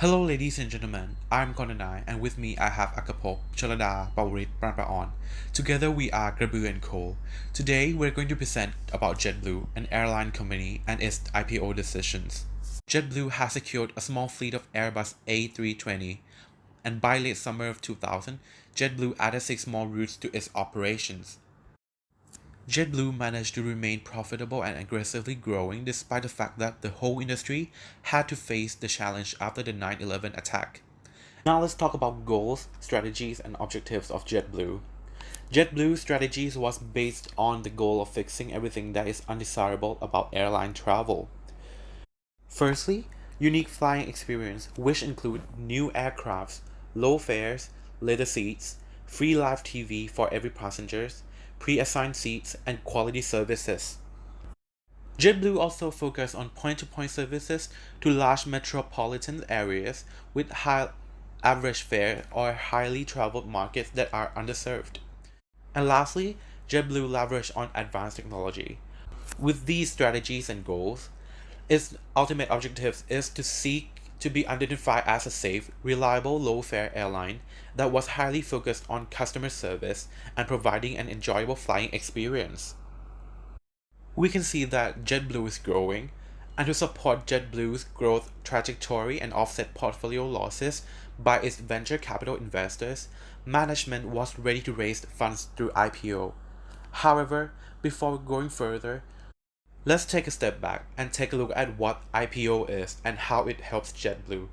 Hello, ladies and gentlemen. I'm Konanai, and with me I have Akapop, Chalada, Paurit, Pranpaon. Together we are JetBlue and Co. Today we're going to present about JetBlue, an airline company, and its IPO decisions. JetBlue has secured a small fleet of Airbus A320, and by late summer of 2000, JetBlue added 6 more routes to its operations. JetBlue managed to remain profitable and aggressively growing despite the fact that the whole industry had to face the challenge after the 9/11 attack. Now let's talk about goals, strategies, and objectives of JetBlue. JetBlue's strategies was based on the goal of fixing everything that is undesirable about airline travel. Firstly, unique flying experience, which include new aircrafts, low fares, leather seats, free live TV for every passengers, pre-assigned seats, and quality services. JetBlue also focused on point-to-point services to large metropolitan areas with high average fare or highly traveled markets that are underserved. And lastly, JetBlue leveraged on advanced technology. With these strategies and goals, its ultimate objective is to seek to be identified as a safe, reliable, low-fare airline that was highly focused on customer service and providing an enjoyable flying experience. We can see that JetBlue is growing, and to support JetBlue's growth trajectory and offset portfolio losses by its venture capital investors, management was ready to raise funds through IPO. However, before going further, let's take a step back and take a look at what IPO is and how it helps JetBlue.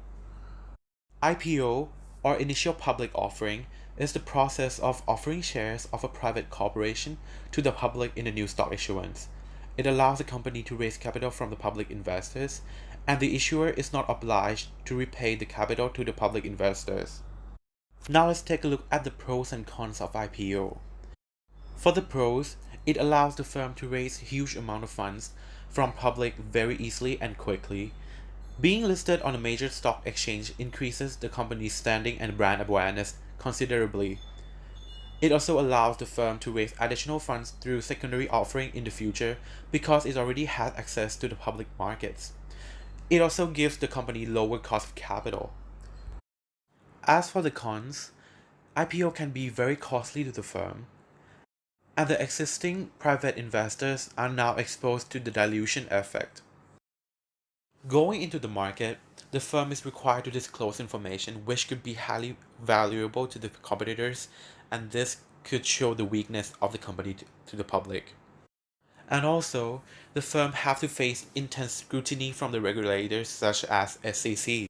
IPO, or initial public offering, is the process of offering shares of a private corporation to the public in a new stock issuance. It allows the company to raise capital from the public investors, and the issuer is not obliged to repay the capital to the public investors. Now let's take a look at the pros and cons of IPO. For the pros, it allows the firm to raise huge amount of funds from public very easily and quickly. Being listed on a major stock exchange increases the company's standing and brand awareness considerably. It also allows the firm to raise additional funds through secondary offering in the future because it already has access to the public markets. It also gives the company lower cost of capital. As for the cons, IPO can be very costly to the firm, and the existing private investors are now exposed to the dilution effect. Going into the market, the firm is required to disclose information which could be highly valuable to the competitors, and this could show the weakness of the company to the public. And also, the firm have to face intense scrutiny from the regulators such as SEC.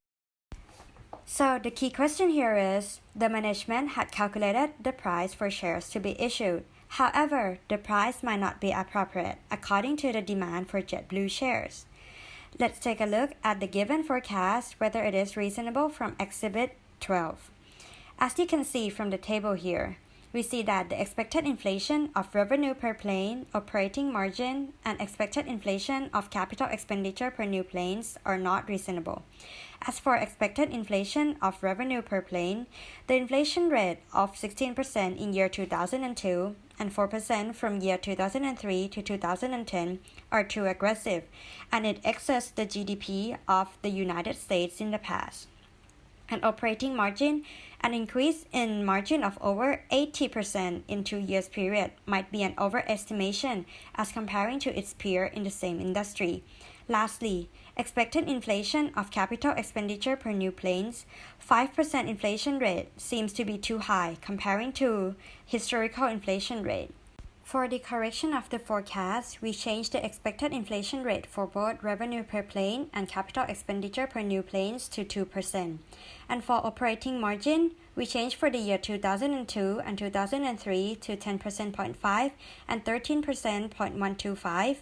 So the key question here is, the management had calculated the price for shares to be issued. However, the price might not be appropriate according to the demand for JetBlue shares. Let's take a look at the given forecast, whether it is reasonable from Exhibit 12. As you can see from the table here, we see that the expected inflation of revenue per plane, operating margin, and expected inflation of capital expenditure per new planes are not reasonable. As for expected inflation of revenue per plane, the inflation rate of 16% in year 2002 and 4% from year 2003 to 2010 are too aggressive, and it exceeds the GDP of the United States in the past. An operating margin, an increase in margin of over 80% in 2 years period might be an overestimation as comparing to its peer in the same industry. Lastly, expected inflation of capital expenditure per new planes, 5% inflation rate seems to be too high comparing to historical inflation rate. For the correction of the forecast, we changed the expected inflation rate for both revenue per plane and capital expenditure per new planes to 2%. And for operating margin, we changed for the year 2002 and 2003 to 10.5% and 13.125%,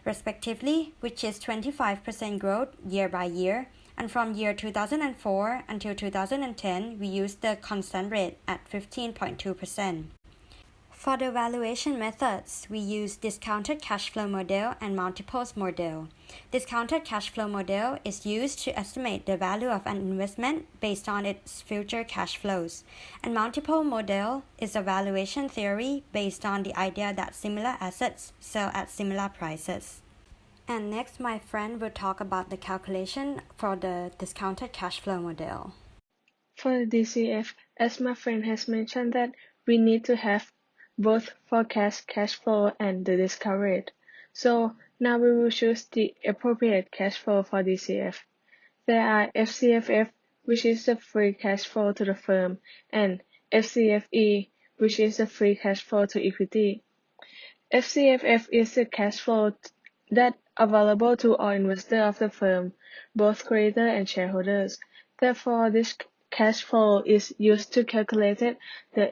respectively, which is 25% growth year by year. And from year 2004 until 2010, we used the constant rate at 15.2%. For the valuation methods, we use discounted cash flow model and multiples model. Discounted cash flow model is used to estimate the value of an investment based on its future cash flows. And multiple model is a valuation theory based on the idea that similar assets sell at similar prices. And next, my friend will talk about the calculation for the discounted cash flow model. For the DCF, as my friend has mentioned that we need to have both forecast cash flow and the discount rate. So now we will choose the appropriate cash flow for DCF. There are FCFF, which is the free cash flow to the firm, and FCFE, which is the free cash flow to equity. FCFF is the cash flow that available to all investors of the firm, both creditor and shareholders. Therefore, this cash flow is used to calculate the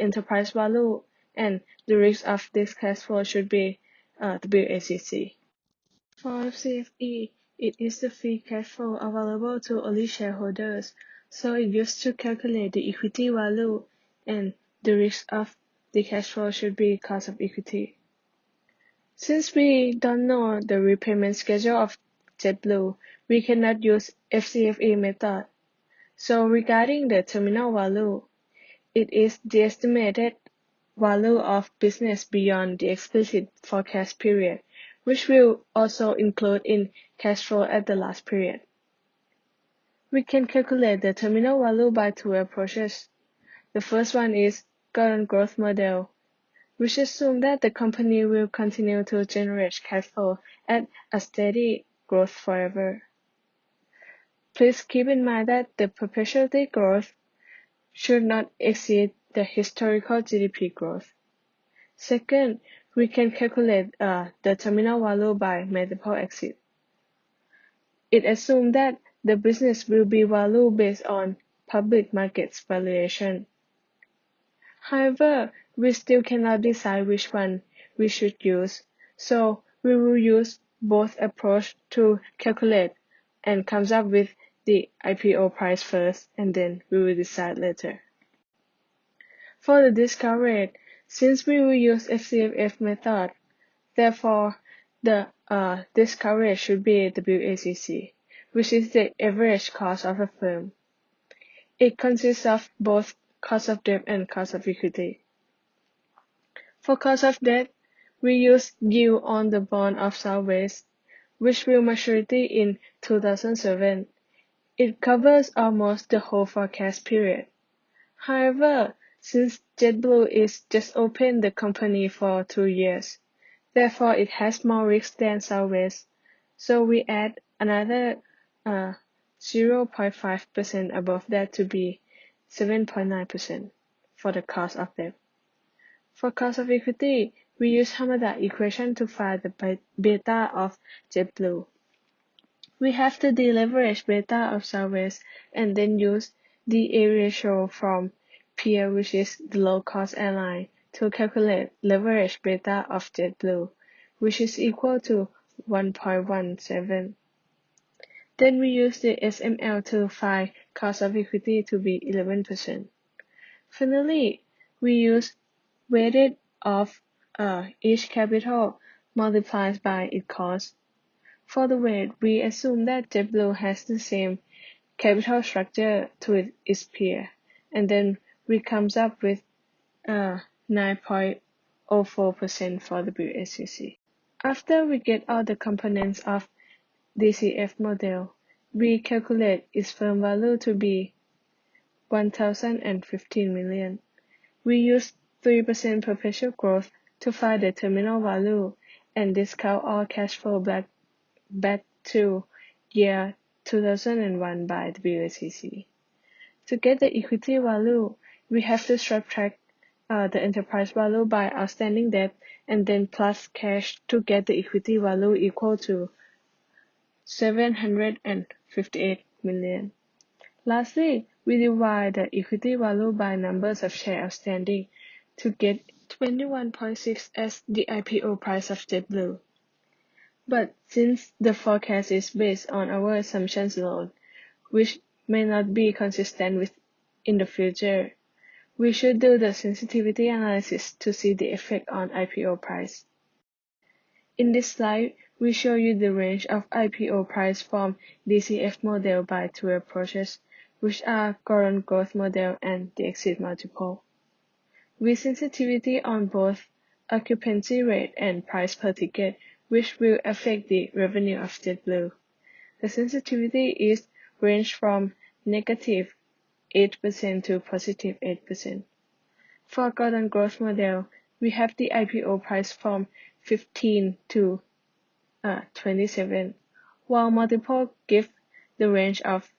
enterprise value, and the risk of this cash flow should be WACC. For FCFE, it is the free cash flow available to only shareholders, so it used to calculate the equity value, and the risk of the cash flow should be cost of equity. Since we don't know the repayment schedule of JetBlue, we cannot use FCFE method. So regarding the terminal value, it is the estimated value of business beyond the explicit forecast period, which will also include in cash flow at the last period. We can calculate the terminal value by two approaches. The first one is current growth model, which assumes that the company will continue to generate cash flow at a steady growth forever. Please keep in mind that the perpetuity growth should not exceed the historical GDP growth. Second, we can calculate the terminal value by multiple exit. It assumes that the business will be valued based on public markets valuation. However, we still cannot decide which one we should use, so we will use both approaches to calculate and comes up with the IPO price first, and then we will decide later. For the discount rate, since we will use FCFF method, therefore the discount rate should be WACC, which is the average cost of a firm. It consists of both cost of debt and cost of equity. For cost of debt, we use yield on the bond of Southwest, which will maturity in 2007. It covers almost the whole forecast period. However, since JetBlue is just opened the company for 2 years, therefore it has more risk than Southwest, so we add another 0.5% above that to be 7.9% for the cost of debt. For cost of equity, we use Hamada equation to find the beta of JetBlue. We have the deleverage beta of Southwest and then use the A ratio from peer, which is the low-cost airline, to calculate leverage beta of JetBlue, which is equal to 1.17. Then we use the SML to find cost of equity to be 11%. Finally, we use weighted of each capital multiplied by its cost. For the weight, we assume that JetBlue has the same capital structure to its peer, and then we comes up with 9.04% for the WACC. After we get all the components of DCF model, we calculate its firm value to be 1,015 million. We use 3% perpetual growth to find the terminal value and discount all cash flow back to year 2001 by WACC. To get the equity value, we have to subtract the enterprise value by outstanding debt and then plus cash to get the equity value equal to 758 million. Lastly, we divide the equity value by numbers of shares outstanding to get 21.6 as the IPO price of JetBlue. But since the forecast is based on our assumptions alone, which may not be consistent with in the future, we should do the sensitivity analysis to see the effect on IPO price. In this slide, we show you the range of IPO price from DCF model by two approaches, which are current growth model and the exit multiple. With sensitivity on both occupancy rate and price per ticket, which will affect the revenue of JetBlue. The sensitivity is range from negative 8% to positive 8%. For Golden Growth model, we have the IPO price from 15 to 27, while multiple give the range of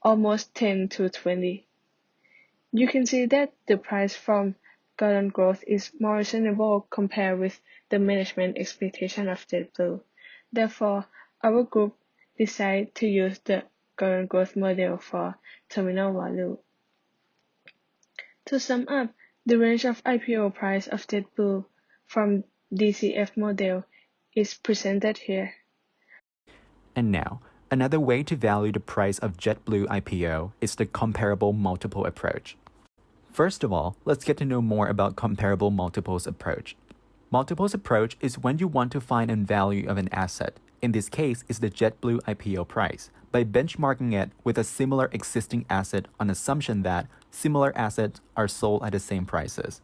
almost 10 to 20. You can see that the price from Golden Growth is more reasonable compared with the management expectation of JetBlue. Therefore, our group decided to use the Golden Growth model for terminal value. To sum up, the range of IPO price of JetBlue from DCF model is presented here. And now, another way to value the price of JetBlue IPO is the comparable multiple approach. First of all, let's get to know more about comparable multiples approach. Multiples approach is when you want to find a value of an asset. In this case, is the JetBlue IPO price, by benchmarking it with a similar existing asset on assumption that similar assets are sold at the same prices.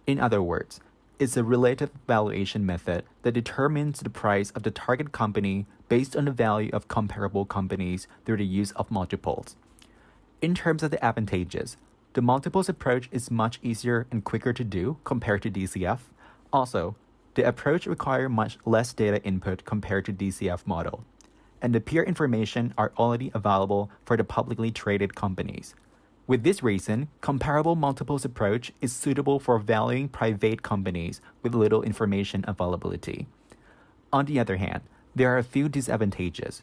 In other words, it's a relative valuation method that determines the price of the target company based on the value of comparable companies through the use of multiples. In terms of the advantages, the multiples approach is much easier and quicker to do compared to DCF. Also, the approach requires much less data input compared to DCF model, and the peer information are already available for the publicly traded companies. With this reason, comparable multiples approach is suitable for valuing private companies with little information availability. On the other hand, there are a few disadvantages.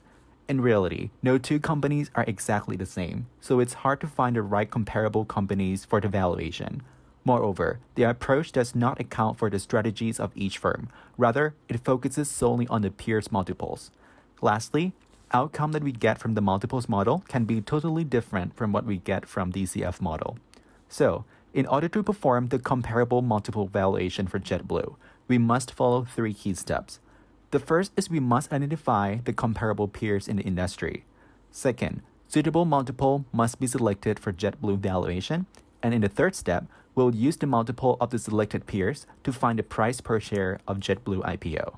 In reality, no two companies are exactly the same, so it's hard to find the right comparable companies for the valuation. Moreover, the approach does not account for the strategies of each firm. Rather, it focuses solely on the peers' multiples. Lastly, outcome that we get from the multiples model can be totally different from what we get from DCF model. So, in order to perform the comparable multiple valuation for JetBlue, we must follow 3 key steps. The first is we must identify the comparable peers in the industry. Second, suitable multiple must be selected for JetBlue valuation. And in the third step, we'll use the multiple of the selected peers to find the price per share of JetBlue IPO.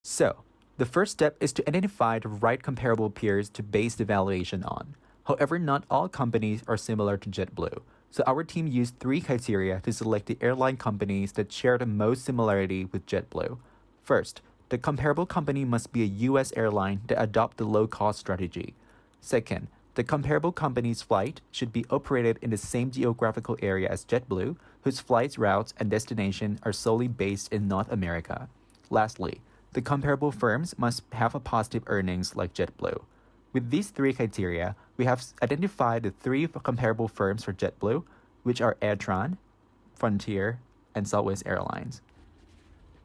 So, the first step is to identify the right comparable peers to base the valuation on. However, not all companies are similar to JetBlue, so our team used 3 criteria to select the airline companies that share the most similarity with JetBlue. First, the comparable company must be a US airline that adopt the low-cost strategy. Second, the comparable company's flight should be operated in the same geographical area as JetBlue, whose flights, routes, and destination are solely based in North America. Lastly, the comparable firms must have a positive earnings like JetBlue. With these 3 criteria, we have identified the 3 comparable firms for JetBlue, which are AirTran, Frontier, and Southwest Airlines.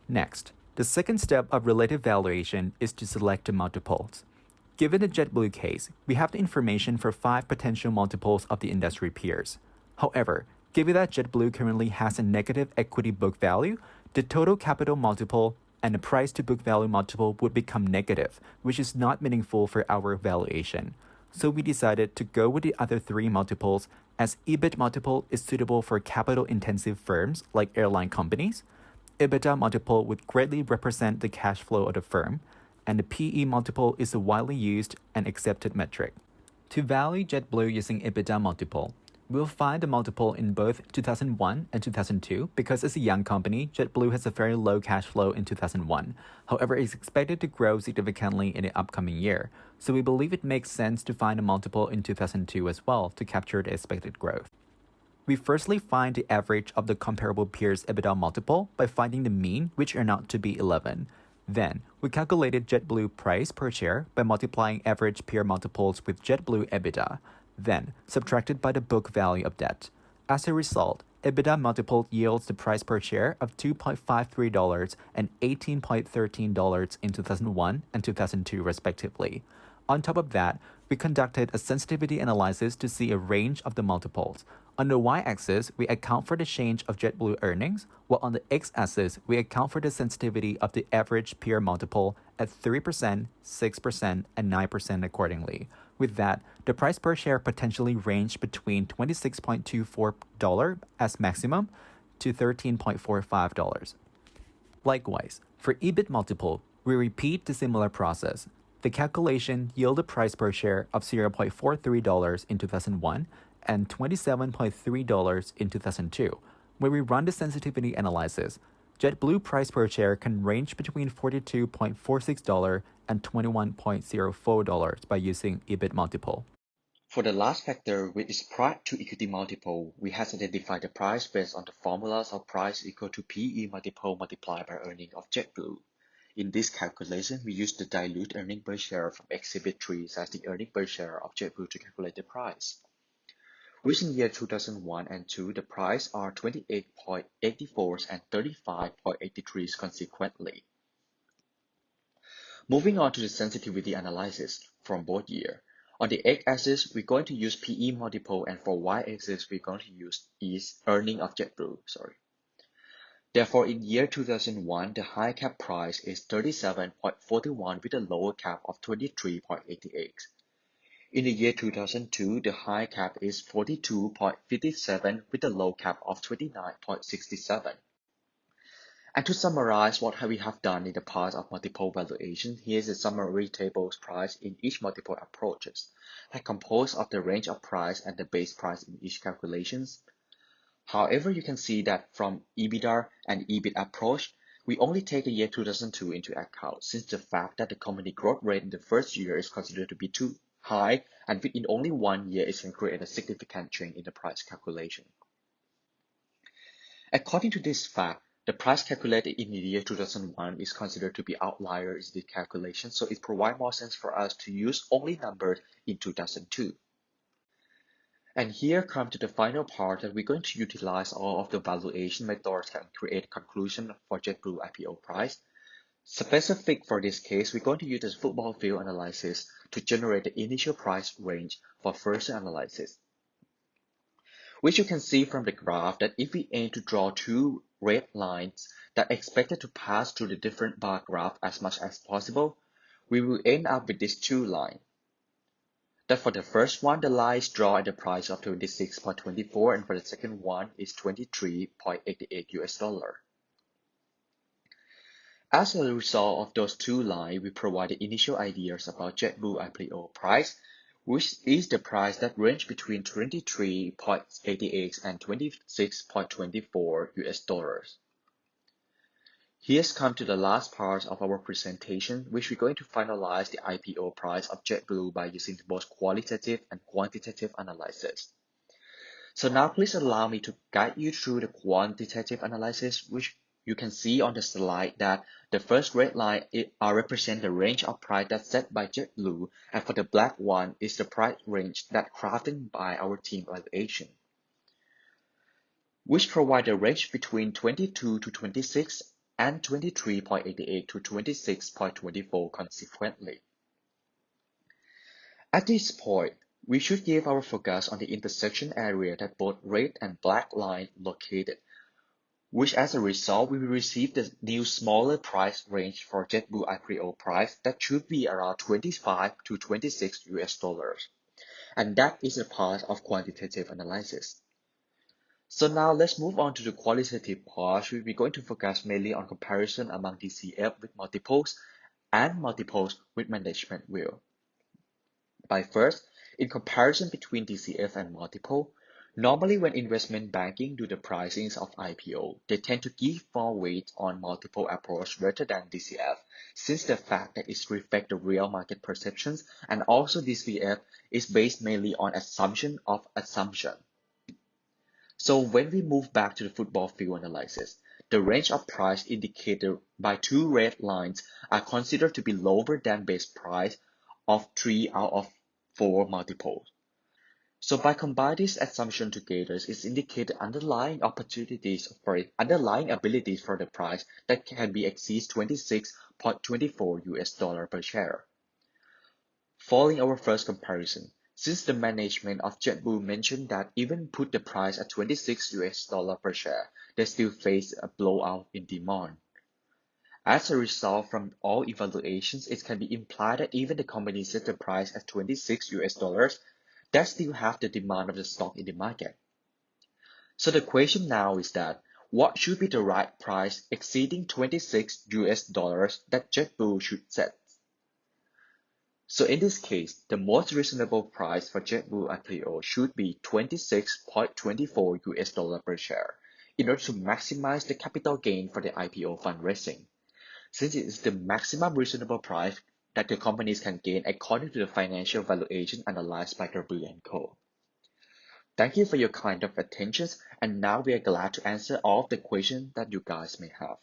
Next, the second step of relative valuation is to select the multiples. Given the JetBlue case, we have the information for 5 potential multiples of the industry peers. However, given that JetBlue currently has a negative equity book value, the total capital multiple and the price to book value multiple would become negative, which is not meaningful for our valuation. So we decided to go with the other 3 multiples, as EBIT multiple is suitable for capital-intensive firms like airline companies. EBITDA multiple would greatly represent the cash flow of the firm, and the PE multiple is a widely used and accepted metric. To value JetBlue using EBITDA multiple, we'll find the multiple in both 2001 and 2002 because as a young company, JetBlue has a very low cash flow in 2001. However, it's expected to grow significantly in the upcoming year, so we believe it makes sense to find a multiple in 2002 as well to capture the expected growth. We firstly find the average of the comparable peers' EBITDA multiple by finding the mean, which turned out to be 11. Then, we calculated JetBlue price per share by multiplying average peer multiples with JetBlue EBITDA, then subtracted by the book value of debt. As a result, EBITDA multiple yields the price per share of $2.53 and $18.13 in 2001 and 2002 respectively. On top of that, we conducted a sensitivity analysis to see a range of the multiples. On the y-axis, we account for the change of JetBlue earnings, while on the x-axis, we account for the sensitivity of the average peer multiple at 3%, 6%, and 9% accordingly. With that, the price per share potentially ranged between $26.24 as maximum to $13.45. Likewise, for EBIT multiple, We repeat the similar process. The calculation yield a price per share of $0.43 in 2001 and $27.3 in 2002. When we run the sensitivity analysis, JetBlue price per share can range between $42.46 and $21.04 by using EBIT multiple. For the last factor, which is price to equity multiple, we have identified the price based on the formulas of price equal to PE multiple multiplied by earning of JetBlue. In this calculation, we use the dilute earning per share from Exhibit 3 as the earning per share of JetBlue to calculate the price, which in year 2001 and 2, the price are 28.84 and 35.83 consequently. Moving on to the sensitivity analysis from both years. On the x-axis, we're going to use PE multiple, and for y-axis, we're going to use earning of JetBlue. Therefore, in year 2001, the high cap price is 37.41 with a lower cap of 23.88. In the year 2002, the high cap is 42.57 with a low cap of 29.67. And to summarize what we have done in the past of multiple valuation, here is a summary table price in each multiple approaches, that composed of the range of price and the base price in each calculations. However, you can see that from EBITDA and EBIT approach, we only take the year 2002 into account, since the fact that the company growth rate in the first year is considered to be too high, and within only 1 year it can create a significant change in the price calculation. According to this fact, the price calculated in the year 2001 is considered to be outlier in the calculation, so it provides more sense for us to use only numbers in 2002. And here come to the final part that we're going to utilize all of the valuation methods and create a conclusion for JetBlue IPO price. Specific for this case, we're going to use the football field analysis to generate the initial price range for first analysis, which you can see from the graph that if we aim to draw two red lines that are expected to pass through the different bar graph as much as possible, we will end up with these two lines. That for the first one, the line is drawn at the price of 26.24, and for the second one is 23.88 US dollar. As a result of those two lines, we provide the initial ideas about JetBlue IPO price, which is the price that range between 23.88 and 26.24 US dollars. Here's come to the last part of our presentation, which we're going to finalize the IPO price of JetBlue by using both qualitative and quantitative analysis. So now please allow me to guide you through the quantitative analysis, which you can see on the slide that the first red line represents the range of price that's set by JetBlue, and for the black one is the price range that's crafted by our team valuation, which provide a range between 22 to 26 and 23.88 to 26.24 consequently. At this point, we should give our focus on the intersection area that both red and black line located, which as a result we will receive the new smaller price range for JetBlue IPO price that should be around 25 to 26 US dollars. And that is a part of quantitative analysis. So now let's move on to the qualitative part. We're going to focus mainly on comparison among DCF with multiples and multiples with management view. By first, in comparison between DCF and multiple, normally when investment banking do the pricings of IPO, they tend to give more weight on multiple approach rather than DCF, since the fact that it reflects the real market perceptions, and also DCF is based mainly on assumption of assumption. So when we move back to the football field analysis, the range of price indicated by two red lines are considered to be lower than base price of 3 out of 4 multiples. So by combining this assumption together, it indicates underlying abilities for the price that can be exceeds 26.24 US dollar per share. Following our first comparison, since the management of JetBlue mentioned that even put the price at 26 US dollar per share, they still face a blowout in demand. As a result, from all evaluations, it can be implied that even the company set the price at 26 US dollars, that still have the demand of the stock in the market. So the question now is that, What should be the right price exceeding $26 that JetBlue should set? So in this case, the most reasonable price for JetBlue IPO should be $26.24 per share in order to maximize the capital gain for the IPO fundraising, since it is the maximum reasonable price that the companies can gain according to the financial valuation analyzed by JetBlue & Co. Thank you for your kind of attention, and now we are glad to answer all of the questions that you guys may have.